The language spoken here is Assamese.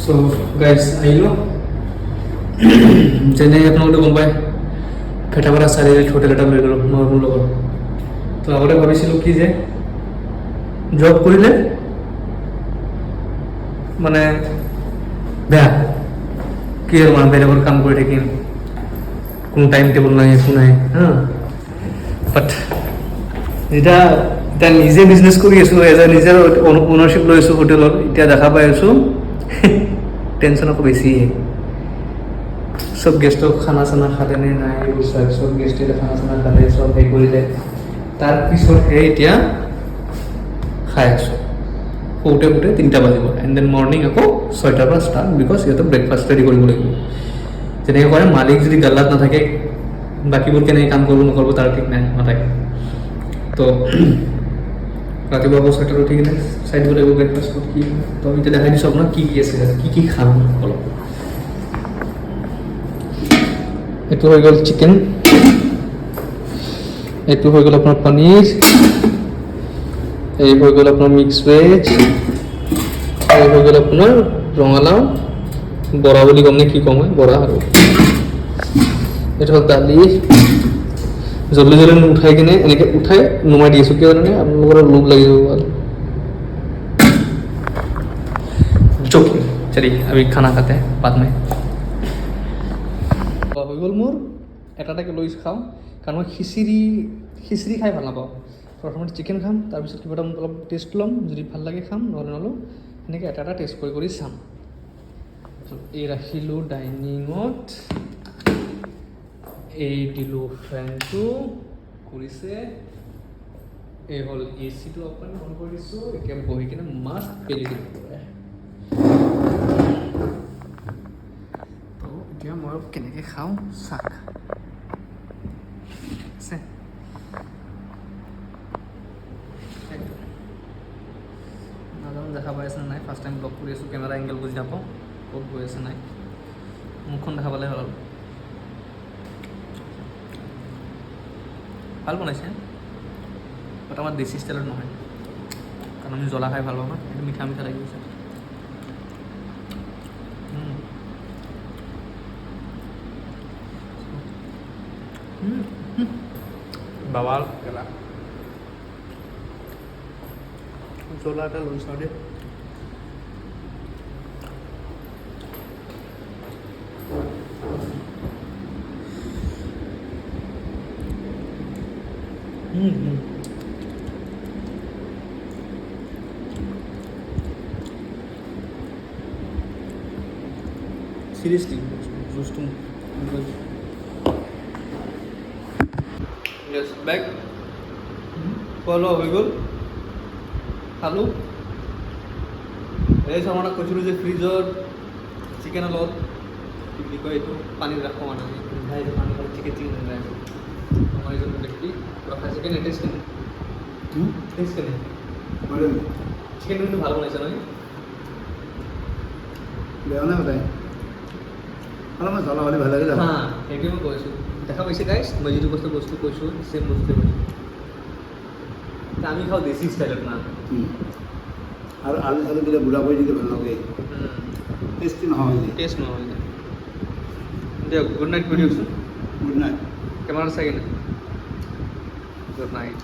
সো গাইজ আহিলোঁ যেনে আপোনালোকে গম পায় ফেটাপাৰা চাৰিআলিত হোটেল এটা লৈ গ'লোঁ মই মোৰ লগত। তো আগতে ভাবিছিলোঁ কি যে জব কৰিলে মানে বেয়া কি আৰু মানে বেলেগৰ কাম কৰি থাকিম, কোনো টাইম টেবল নাই একো নাই হা। বাট যেতিয়া এতিয়া নিজে বিজনেছ কৰি আছোঁ, নিজে অ'নাৰশ্বিপ লৈ আছোঁ হোটেলত, এতিয়া দেখা পাই আছোঁ টেনশ্যন আকৌ বেছিহে। চব গেষ্টক খানা চানা খালে নে নাই এইবোৰ চাই, চব গেষ্টে খানা চানা খালে, চব হেৰি কৰিলে, তাৰপিছতহে এতিয়া খাই আছোঁ। শুওঁতে 3টা বাজিব, এণ্ড দেন মৰ্ণিং আকৌ 6টাৰ পৰা ষ্টাৰ্ট, বিকজ সিহঁতক ব্ৰেকফাষ্ট ৰেডি কৰিব লাগিব। যেনেকৈ কৰে মালিক যদি গাল্লাত নাথাকে বাকীবোৰ কেনেকৈ কাম কৰিব নকৰিব তাৰ ঠিক নাই নাথাকে। তো ৰাতিপুৱা আকৌ 6টাত উঠি কিনে চাই দিব লাগিব ব্ৰেকফাষ্টত কি। তো এতিয়া দেখাই দিছোঁ আপোনাক কি কি আছে, কি খাম অলপ। এইটো হৈ গ'ল চিকেন, এইটো হৈ গ'ল আপোনাৰ পনীৰ, এই হৈ গ'ল আপোনাৰ মিক্স ভেজ, এই হৈ গ'ল আপোনাৰ ৰঙালাও বৰা বুলি ক'ম নে কি ক'ম মই, বৰা। আৰু এইটো হ'ল দালি। জলদি জলদি উঠাই কিনে এনেকৈ উঠাই নমাই দি আছোঁ, কিয় জানে আপোনালোকৰ লোভ লাগি যাব। जोকিং, চলি আমি খানা খাতে বাদ মে। হৈ গ'ল মোৰ এটাকে লৈ খাওঁ, কাৰণ মই খিচিৰি খাই ভাল নাপাওঁ। প্ৰথমতে চিকেন খাম, তাৰপিছত কিবা এটা অলপ টেষ্ট ল'ম, যদি ভাল লাগে খাম, নহ'লে নলওঁ। সেনেকৈ এটা টেষ্ট কৰি চাম। এই ৰাখিলোঁ ডাইনিঙত, এই দিলোঁ ফেনটো ঘূৰিছে, এই হ'ল AC টো অকণমান অন কৰি দিছোঁ, এতিয়া বহি কিনে মাছ পেলি দিব পাৰে। তো এতিয়া মই কেনেকৈ খাওঁ চাক আছে। নাজানো দেখা পাই আছে নাই, ফাৰ্ষ্ট টাইম ব্লগ কৰি আছোঁ, কেমেৰা এংগেল বুজি নাপাওঁ, ক'ত গৈ আছে নাই, মুখখন দেখা পালে হ'ল। ভাল বনাইছে, বাট আমাৰ দেশী ষ্টাইলত নহয়, কাৰণ আমি জ্বলা খাই ভাল পাওঁ ন, এইটো মিঠা মিঠা লাগি গৈছে। বাবাল গেলা জ্বলা এটা লৈ চাওঁ দেই। Seriously, just to yes, back. খোৱা হৈ গ'ল, খালোঁ। এই চামানক কৈছিলোঁ যে ফ্ৰিজত চিকেনৰ লগত কি বুলি কয় এইটো পানীত ৰাখোঁ মানে পানী খালে চিকেন নাযায়। আমাৰ এইজন ব্যক্তি ৰখা চিকেন টেষ্ট কেনে টেষ্ট কেনে চিকেন কিন্তু ভাল বনাইছে নহয়, বেয়া নাই সদায় অলপমান জ্বলা হ'লে ভাল লাগে। হা সেইটোৱে মই কৈছোঁ, দেখা পাইছে গাইছ, মই যিটো বস্তু কৈছোঁ চেম বস্তুৱে কৈছোঁ। আমি খাওঁ দেশী ষ্টাইলত না, আৰু আলু চালু দিলে বুঢ়া কৰি দিলে ভাল লাগে, টেষ্টি নহয়, টেষ্ট নহয়। দিয়ক গুড নাইট কৰি দিয়কচোন। Good night. কেমেৰা চাই কিনে গুড নাইট।